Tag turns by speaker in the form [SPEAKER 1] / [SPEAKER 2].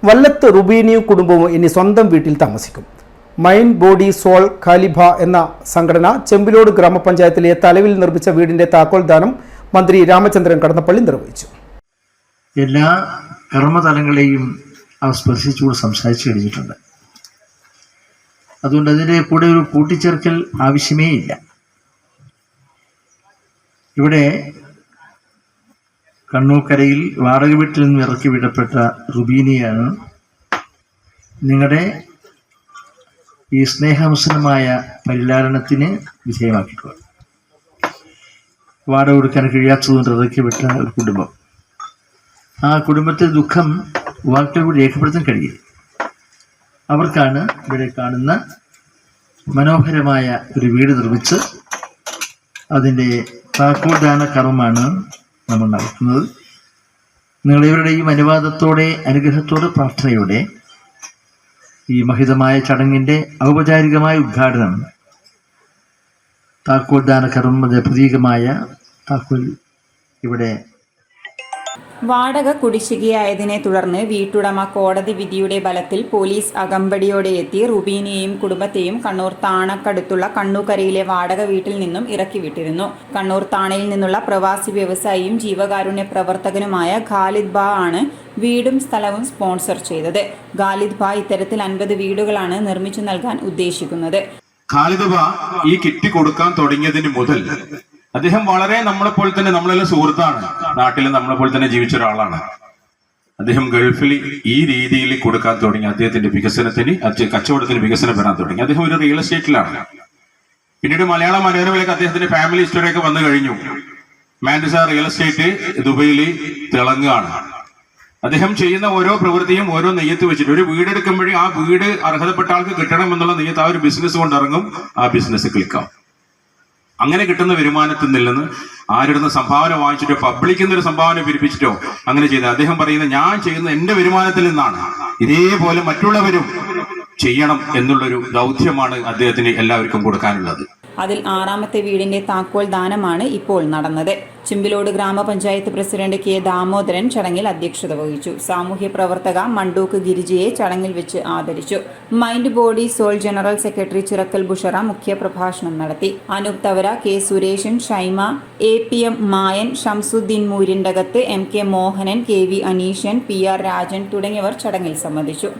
[SPEAKER 1] വല്ലത്ത് റുബീനിയും കുടുംബവും ഇനി സ്വന്തം വീട്ടിൽ താമസിക്കും. മൈൻഡ് ബോഡി സോൾ ഖാലിബ എന്ന സംഘടന ചെമ്പിലോട് ഗ്രാമപഞ്ചായത്തിലെ തലവിൽ നിർമ്മിച്ച വീടിന്റെ താക്കോൽദാനം മന്ത്രി രാമചന്ദ്രൻ കടന്നപ്പള്ളി നിർവഹിച്ചു.
[SPEAKER 2] എല്ലാ കർമ്മതലങ്ങളെയും അവർ സ്പർശിച്ചുകൂടെ സംസാരിച്ചു കഴിഞ്ഞിട്ടുണ്ട്. അതുകൊണ്ട് അതിൻ്റെ കൂടെ ഒരു കൂട്ടിച്ചേർക്കൽ ആവശ്യമേ ഇല്ല. ഇവിടെ കണ്ണൂർക്കരയിൽ വാടക വീട്ടിൽ നിന്ന് ഇറക്കി വിടപ്പെട്ട റുബീനിയാണ് നിങ്ങളുടെ ഈ സ്നേഹമുസലമായ പരിലാളനത്തിന് വിധേയമാക്കിയിട്ടുള്ളത്. വാടക കൊടുക്കാൻ കഴിയാത്തതുകൊണ്ട് ഇറക്കി വിട്ട ഒരു കുടുംബം. ആ കുടുംബത്തെ ദുഃഖം വാക്കുകൾ രേഖപ്പെടുത്താൻ കഴിയും. അവർക്കാണ് ഇവിടെ കാണുന്ന മനോഹരമായ ഒരു വീട് നിർമ്മിച്ച് അതിൻ്റെ താക്കോൽദാന കർമ്മമാണ് നമ്മൾ നടത്തുന്നത്. നിങ്ങളിവരുടെയും അനുവാദത്തോടെ, അനുഗ്രഹത്തോടെ, പ്രാർത്ഥനയോടെ ഈ മഹിതമായ ചടങ്ങിൻ്റെ ഔപചാരികമായ ഉദ്ഘാടനം താക്കോൽദാന കർമ്മയുടെ പ്രതീകമായ താക്കോൽ ഇവിടെ.
[SPEAKER 3] വാടക കുടിശ്ശികയായതിനെ തുടർന്ന് വീട്ടുടമ കോടതി വിധിയുടെ ബലത്തിൽ പോലീസ് അകമ്പടിയോടെ എത്തി റുബീനിയെയും കുടുംബത്തെയും കണ്ണൂർ താണക്കടുത്തുള്ള കണ്ണൂക്കരയിലെ വാടക വീട്ടിൽ നിന്നും ഇറക്കിവിട്ടിരുന്നു. കണ്ണൂർ താണയിൽ നിന്നുള്ള പ്രവാസി വ്യവസായിയും ജീവകാരുണ്യ പ്രവർത്തകനുമായ ഖാലിദ് ബാ ആണ് വീടും സ്ഥലവും സ്പോൺസർ ചെയ്തത്. ഖാലിദ് ബാ ഇത്തരത്തിൽ 50 വീടുകളാണ് നിർമ്മിച്ചു നൽകാൻ ഉദ്ദേശിക്കുന്നത്.
[SPEAKER 4] ഖാലിദ് ബാ ഈ കിറ്റ് കൊടുക്കാൻ തുടങ്ങിയതിന് മുതൽ അദ്ദേഹം വളരെ നമ്മളെപ്പോലെ തന്നെ, നമ്മളെല്ലാം സുഹൃത്താണ്, നാട്ടിൽ നമ്മളെപ്പോലെ തന്നെ ജീവിച്ച ഒരാളാണ്. അദ്ദേഹം ഗൾഫിൽ ഈ രീതിയിൽ കൊടുക്കാൻ തുടങ്ങി. അദ്ദേഹത്തിന്റെ വികസനത്തിന്, കച്ചവടത്തിന് വികസനം വരാൻ തുടങ്ങി. അദ്ദേഹം ഒരു റിയൽ എസ്റ്റേറ്റിലാണ്. പിന്നീട് മലയാള മനോരമയിലേക്ക് അദ്ദേഹത്തിന്റെ ഫാമിലി ഹിസ്റ്ററിയൊക്കെ വന്നു കഴിഞ്ഞു. മാൻഡിസ റിയൽ എസ്റ്റേറ്റ് ദുബൈയിൽ തിളങ്ങുകയാണ്. അദ്ദേഹം ചെയ്യുന്ന ഓരോ പ്രവൃത്തിയും ഓരോ നെയ്യത്ത് വെച്ചിട്ട് ഒരു വീടെടുക്കുമ്പോഴേ ആ വീട് അർഹതപ്പെട്ട ആൾക്ക് കിട്ടണം എന്നുള്ള നെയ്യത്ത് ആ ഒരു ബിസിനസ് കൊണ്ട് ഇറങ്ങും. ആ ബിസിനസ് ക്ലിക്കാവും. അങ്ങനെ കിട്ടുന്ന വരുമാനത്തിൽ നിന്ന് ആരുടെ സംഭാവന വാങ്ങിച്ചിട്ടോ പബ്ലിക്കിൽ നിന്നൊരു സംഭാവന പിരിപ്പിച്ചിട്ടോ അങ്ങനെ ചെയ്ത് അദ്ദേഹം പറയുന്നത് ഞാൻ ചെയ്യുന്ന എന്റെ വരുമാനത്തിൽ നിന്നാണ്, ഇതേപോലെ മറ്റുള്ളവരും ചെയ്യണം എന്നുള്ളൊരു ദൗത്യമാണ് അദ്ദേഹത്തിന് എല്ലാവർക്കും കൊടുക്കാനുള്ളത്.
[SPEAKER 3] അതിൽ 6ാമത്തെ വീടിന്റെ താക്കോൽ ദാനമാണ് ഇപ്പോൾ നടന്നത്. ചെമ്പിലോട് ഗ്രാമപഞ്ചായത്ത് പ്രസിഡന്റ് കെ ദാമോദരൻ ചടങ്ങിൽ അധ്യക്ഷത വഹിച്ചു. സാമൂഹ്യ പ്രവർത്തക മണ്ടൂക്ക് ഗിരിജയെ ചടങ്ങിൽ വെച്ച് ആദരിച്ചു. Mind body soul general secretary Chirakkal Bushra മുഖ്യപ്രഭാഷണം നടത്തി. Anoop Thavara, K Suresan, Shaima, APM Mayan, Shamsuddin Moorindakath, MK Mohanan, KV Aneeshan, PR Rajan തുടങ്ങിയവർ ചടങ്ങിൽ സംബന്ധിച്ചു.